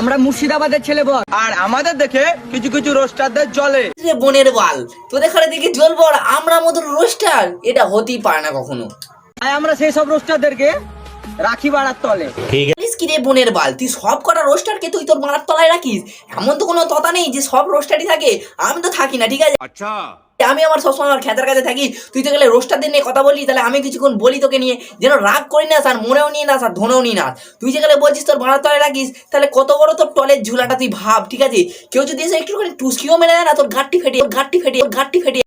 আমরা মুর্শিদাবাদের ছেলে বল, আর আমাদের দেখে কিছু কিছু রোস্টারদের জ্বলে। বোনের বাল, তোদের খালে দেখে জ্বলবো আর আমরা মতন রোস্টার? এটা হতেই পারে না কখনো। তাই আমরা সেই সব রোস্টারদেরকে রাখি বাড়ার তলে। কি রে বোনের বাল, তুই সব কটা রোস্টারকে তুই তোর মারার তলায় রাখিস? এমন তো কোনো তথা নেই যে সব রোস্টারই থাকে। আমি তো থাকি না, ঠিক আছে? আচ্ছা, আমি আমার সবসময় আমার খেতার কাছে থাকি। তুই তো গেলে রোস্টারদের নিয়ে কথা বললি, তাহলে আমি কিছুক্ষণ বলি তোকে নিয়ে, যেন রাগ করি না আর মনেও নিয়ে না আর ধনেও নিয়ে না। তুই যে গেলে বলছিস তোর মারার তলায় রাখিস, তাহলে কত বড় তোর টলের ঝুলাটা তুই ভাব, ঠিক আছে? কেউ যদি এসে একটুখানি টুসকিও মেরে দেয় না, তোর ঘাটটি ফেটে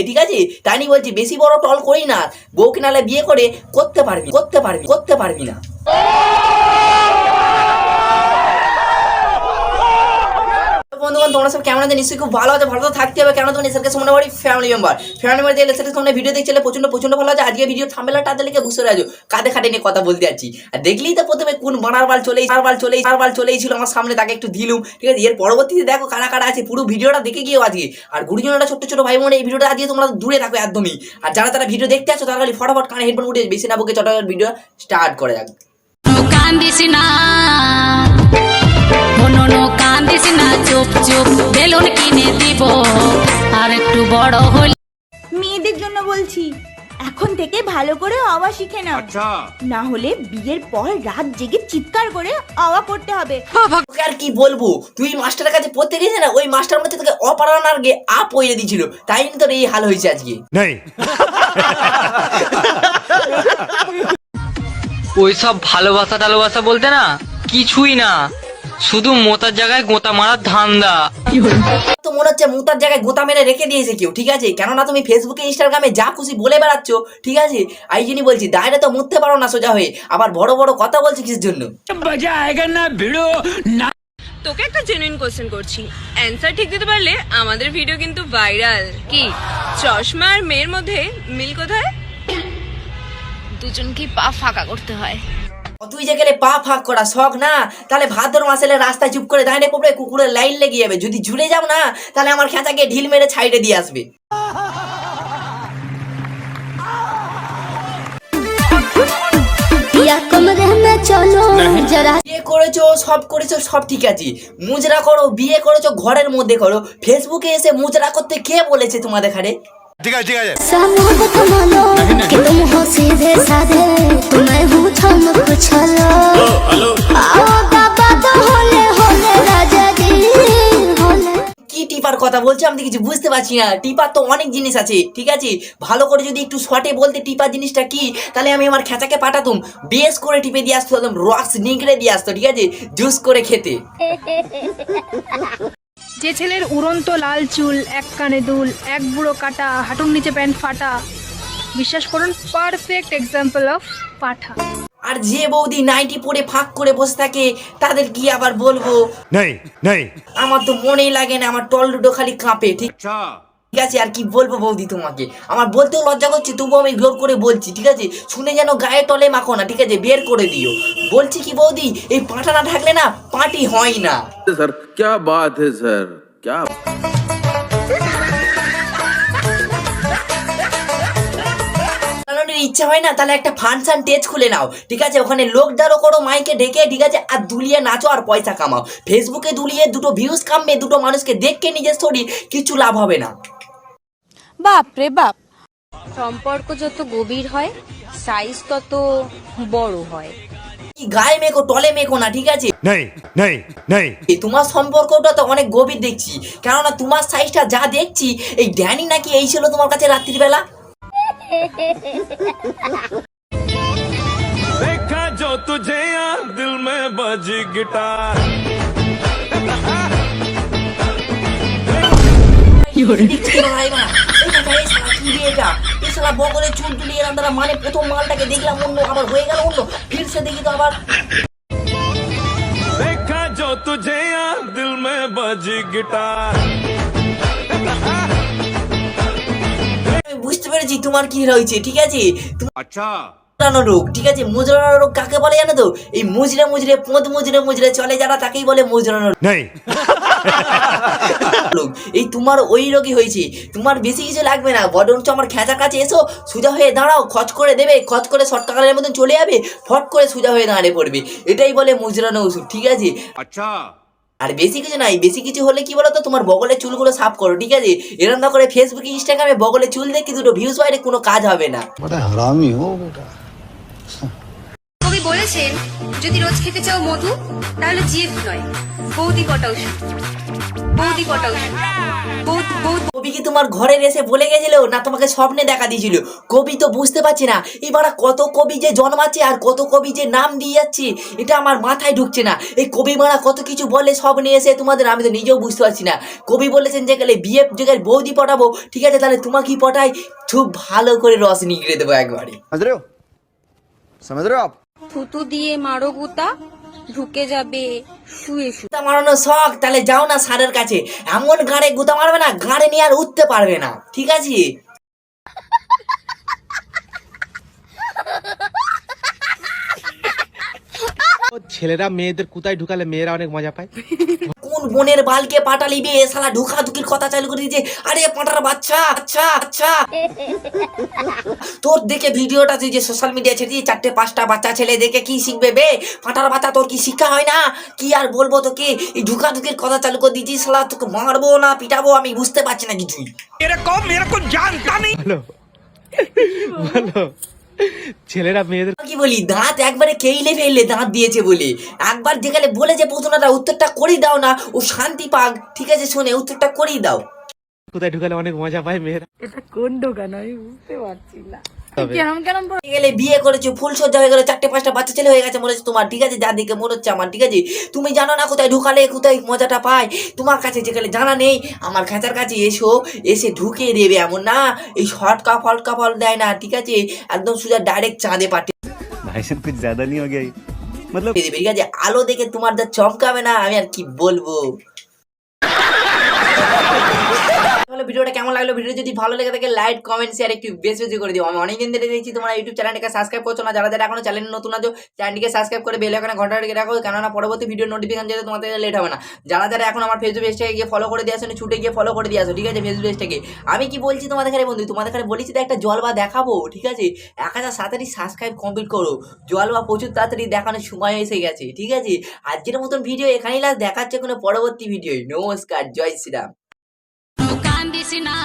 ঠিক আছে? তাই নিয়ে বলছি বেশি বড় টল করি না, বউকে নালে বিয়ে করে করতে পারবি না। বন্ধুগণ, তোমরা সব কেমন আছে? নিশ্চয়ই খুব ভালো আছে। ভালো তো থাকতে হবে, কেন তুমি নেশারকে সামনে বাড়ি ফ্যামিলি মেম্বার দিয়ে নেশারকে সামনে ভিডিও দেখছিলে প্রচন্ড ভালো আছে। আজকে ভিডিও থাম্বনেলটা দেখে বুঝতে পারছো কাঁধে খাটে নিয়ে কথা বলতে যাচ্ছি। আর দেখলেই তো প্রথমে কোন বানার বাল চলেই ছিল আমার সামনে, তাকে একটু দিলুম, ঠিক আছে? এর পরবর্তীতে দেখো কারা আছে, পুরো ভিডিওটা দেখে গিয়েও আজকে। আর গুরুজনরা ছোট ভাই বোন, এই ভিডিওটা আজকে তোমরা দূরে থাকো একদমই। আর যারা ভিডিও দেখতে আসছো তারা খালি ফটাফট কানে হেডফোন উঠে বেশি না বকে চটার ভিডিও স্টার্ট করে যাক। বেলুন কিনে দিব আর একটু বড় হল। মেয়েদের জন্য বলছি, এখন থেকে ভালো করে আওয়া শিখে নাও, না হলে বিয়ের পর রাত জেগে চিৎকার করে আওয়া করতে হবে। আর কি বলবো, তুই মাস্টারের কাছে পড়তে গেছে না, ওই মাস্টার মধ্যে তোকে অপরানার গে আ পইরে দিয়েছিল, তাই তোর এই হাল হয়েছে আজকে। ওইসব ভালোবাসা বলতে না কিছুই না, শুধু মোতার জায়গায় গোতা মারার ধান্দা। তো মনে হচ্ছে মোতার জায়গায় গোতা মেরে রেখে দিয়েছে কেউ, ঠিক আছে? কেননা তুমি ফেসবুকে ইনস্টাগ্রামে যা খুশি বলে বেড়াচ্ছ, ঠিক আছে? এই জন্যই বলছি দায়রা তো মুততে পারো না সোজা হয়ে, আবার বড় কথা বলছি কিসের জন্য? তোকে একটা জেনুইন কোশ্চেন করছি, অ্যানসার ঠিক দিতে পারলে আমাদের ভিডিও কিন্তু ভাইরাল। কি চশমা আর মেয়ের মধ্যে মিল কোথায়? দুজনকে পা ফাঁকা করতে হয়। তুই যে গেলে পা ফাঁক করা শখ না, তাহলে ভাদ্র মাসে রাস্তায় চুপ করে দাঁড়িয়ে পড়বে, কুকুরের লাইন লেগে যাবে। যদি ঝুলে যাও না, তাহলে আমার খেঁচাকে ঢিল মেরে ছাইড়ে দিয়ে আসবে। বিয়ে করেছো সব ঠিক আছে, মুজরা করো, বিয়ে করেছো ঘরের মধ্যে করো, ফেসবুকে এসে মুজরা করতে কে বলেছে তোমাদের ঘরে? ঠিক আছে কি টিপার কথা বলছো? আমি কিছু বুঝতে পারছি না। টিপার তো অনেক জিনিস আছে, ঠিক আছে? ভালো করে যদি একটু শর্টে বলতে টিপার জিনিসটা কি, তাহলে আমি আমার খেঁচাকে পাঠাতুম, বেশ করে টিপে দিয়ে আসতো, একদম রক্স নিগড়ে দিয়ে আসতো, ঠিক আছে? জুস করে খেতে। যে ছেলের উড়ন্ত লাল চুল, এক কানে দুল, এক বুড়ো কাটা, হাঁটুর নিচে প্যান্ট ফাটা, বিশ্বাস করুন পারফেক্ট এক্সাম্পল অফ পাঠা। আর যে বৌদি নাইটি পরে ফাঁক করে বসে থাকে, তাদের কি আবার বলবো? আমার তো মনেই লাগে না, আমার টল দুটো খালি কাঁপে, ঠিক আছে? আর কি বলবো বৌদি তোমাকে, আমার বলতেও লজ্জা করছে, তবুও আমি জোর করে বলছি, ঠিক আছে? শুনে যেন গায়ে টলে মাখো না, ঠিক আছে? বের করে দিও। বলছি কি বৌদি, এই পাঁঠা না থাকলে না পার্টি হয় না। স্যার क्या बात है স্যার, क्या ইচ্ছা হয় না, তাহলে একটা ফানসান টেজ খুলে নাও, ঠিক আছে? ওখানে লোক দাঁড়ো করো মাইকে ডেকে, ঠিক আছে? আর দুলিয়ে নাচো আর পয়সা কামাও। ফেসবুকে দুলিয়ে দুটো ভিউজ কামবে, দুটো মানুষকে দেখকে নিজের স্টোরি, কিছু লাভ হবে না। বাপ রে বাপ, সম্পর্ক যত গভীর হয় সাইজ তত বড় হয়। গায়ে মেকো টলে মেকো না, ঠিক আছে? তোমার সম্পর্কটা তো অনেক গভীর দেখছি, কেননা তোমার সাইজটা যা দেখছি, এই ড্যানি নাকি এই ছিল তোমার কাছে রাত্রিবেলা। देखा जो तुझे यार दिल में बजी गिटार। চুল তুলিয়ে মানে প্রথম মালটাকে দেখলাম অন্য, আবার হয়ে গেল অন্য, ফিরছে দেখি তো আবার। देखा जो तुझे यार दिल में बजी गिटार। বুঝতে পেরেছি তোমার কি রয়েছে, ঠিক আছে? আচ্ছা রোগ, ঠিক আছে? মুজরানো রোগ কাকে বলে জানো তো? এই মুজরে পোঁত মুজরে চলে যারা, তাকেই বলে মুজরানো রোগ। লোক এই তোমার ওই রোগী হয়েছে, তোমার বেশি কিছু লাগবে না, বরঞ্চ আমার খেঁচার কাছে এসো, সোজা হয়ে দাঁড়াও, খচ করে দেবে, খচ করে শর্টকাটের মতন চলে যাবে, ফট করে সোজা হয়ে দাঁড়িয়ে পড়বে। এটাই বলে মুজরানো ওষুধ, ঠিক আছে? अच्छा আর বেশি কিছু নাই, বেশি কিছু হলে কি বলো তো, তোমার বগলের চুলগুলো সাফ করো, ঠিক আছে? এরকম না করে ফেসবুক ইনস্টাগ্রামে বগলের চুল দেখি দুটো ভিউজ বাইরে কোনো কাজ হবে না। কবি বলেছেন যদি রোজ খেতে চাও মধু তাহলে জিএফ নয় বৌদি কটা ওষুধ, বৌদি কটা ওষুধ, কবি কি তোমার ঘরে এসে বলে গেছিল না তোমাকে স্বপ্নে দেখা দিয়েছিল? কবি তো বুঝতে পারছি না এবার কত কবি যে জন্মাচ্ছে আর কত কবি যে নাম দিয়ে যাচ্ছে, এটা আমার মাথায় ঢুকছে না। এই কবি মারা কত কিছু বলে স্বপ্নে এসে তোমাদের, আমি তো নিজেও বুঝতে পারছি না। কবি বলেছেন যে গেলে বিয়ে জায়গায় বৌদি পটাবো, ঠিক আছে তাহলে তোমাকে পটাই, খুব ভালো করে রস নিগড়ে দেবো একবারে। থুতু দিয়ে মারো গুতা ঢুকে যাবে শুয়ে শুয়ে। গুতা মারানো শখ, তাহলে যাও না সারের কাছে, এমন গাড়ে গুতা মারবে না গাড়ে নিয়ে আর উঠতে পারবে না, ঠিক আছে? ছেলেরা মেয়েদের কোথায় ঢুকালে মেয়েরা অনেক মজা পায়। কোন বোনের বালকে পাটা লিবে শালা ঢুকাঢুকির কথা চালু করে দিয়েছে। আরে পাটার বাচ্চা, আচ্ছা আচ্ছা তোর দেখে ভিডিওটা তুই যে সোশ্যাল মিডিয়া ছেড়ে 4-5টা বাচ্চা ছেলে দেখে কি শিখবে বে? পাটার বাচ্চা, তোর কি শিক্ষা হয় না? কি আর বলবো তোকে, এই ঢুকাঢুকির কথা চালু করে দিয়েছিস শালা, তোকে মারবো না পিটাবো আমি বুঝতে পারছি না কিছুই। বলো ছেলেরা মেয়েদের কি বলি, দাঁত একবারে কেইলে ফেললে দাঁত দিয়েছে বলে, একবার যেখানে বলে যে প্রশ্নটা উত্তরটা করে দাও না, ও শান্তি পাক, ঠিক আছে? শুনে উত্তরটা করেই দাও। কোথায় ঢুকালে অনেক মজা পায় মেয়েরা। গেলে বিয়ে করেছো, ফুল সজ্জা হয়ে গেল, 4-5টা বাচ্চা ছেলে হয়ে গেছে মনে হচ্ছে তোমার, ঠিক আছে? যা দিকে মনে হচ্ছে আমার, ঠিক আছে? তুমি জানো না কোথায় ঢুকালে কোথায় মজাটা পায়, তোমার কাছে যেখানে জানা নেই, আমার খাঁচার কাছে এসো, এসে ঢুকিয়ে দেবে, এমন না এই শর্টকা ফটকা ফল দেয় না, ঠিক আছে? একদম সোজা ডাইরেক্ট চাঁদে পাঠিয়ে দেবে, ঠিক আছে? আলো দেখে তোমার যা চমকাবে না, আমি আর কি বলবো। ভিডিওটা কেমন লাগলো? ভিডিও যদি ভালো লেগে থাকে লাইক কমেন্ট শেয়ার একটু বেশি বেশি করে দিও। আমি অনেকদিন ধরে দেখছি তোমরা ইউটিউব চ্যানেলটাকে সাবস্ক্রাইব করছো না, যারা যারা এখনো চ্যানেল নতুন আছো চ্যানেলটিকে সাবস্ক্রাইব করে বেল আইকনে ঘন্টা রেখে রাখো, কেননা পরবর্তী ভিডিও নোটিফিকেশন যেতে তোমাদের লেট হবে না। যারা যারা এখন আমার ফেসবুক পেজটাকে গিয়ে ফলো করে দিয়ে আসো, ছুটে গিয়ে ফলো করে দিয়ে আসো, ঠিক আছে? ফেসবুক পেজটাকে আমি কি বলছি তোমাদের কাছে বন্ধু, তোমাদের কাছে বলেছি তো একটা জলবা দেখাবো, ঠিক আছে? 1000 সাবস্ক্রাইব কমপ্লিট করো, জলবা প্রচুর তাড়াতাড়ি দেখানোর সময় এসে গেছে, ঠিক আছে? আজকের মতন ভিডিও এখানেই লাস্ট, দেখাচ্ছে কোনো পরবর্তী ভিডিও। নমস্কার, জয় শ্রীরাম। কান্দিস না